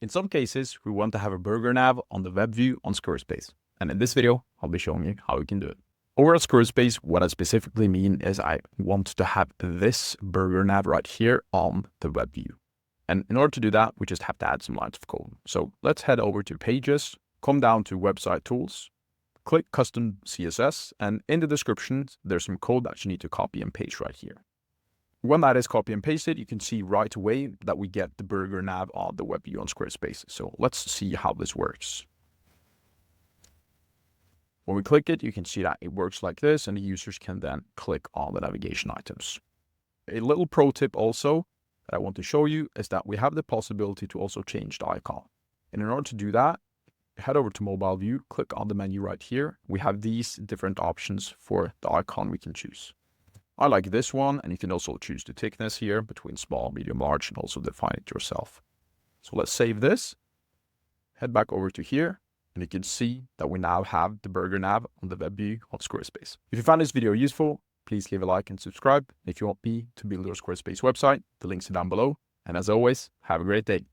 In some cases, we want to have a burger nav on the web view on Squarespace. And in this video, I'll be showing you how we can do it. Over at Squarespace, what I specifically mean is I want to have this burger nav right here on the web view. And in order to do that, we just have to add some lines of code. So let's head over to Pages, come down to Website Tools, click Custom CSS, and in the description, there's some code that you need to copy and paste right here. When that is copy and pasted, you can see right away that we get the burger nav on the web view on Squarespace. So let's see how this works. When we click it, you can see that it works like this, and the users can then click on the navigation items. A little pro tip also that I want to show you is that we have the possibility to also change the icon. And in order to do that, head over to mobile view, click on the menu right here. We have these different options for the icon we can choose. I like this one, and you can also choose the thickness here between small, medium, large, and also define it yourself. So let's save this, head back over to here, and you can see that we now have the burger nav on the web view on Squarespace. If you found this video useful, please leave a like and subscribe. If you want me to build your Squarespace website, the links are down below. And as always, have a great day.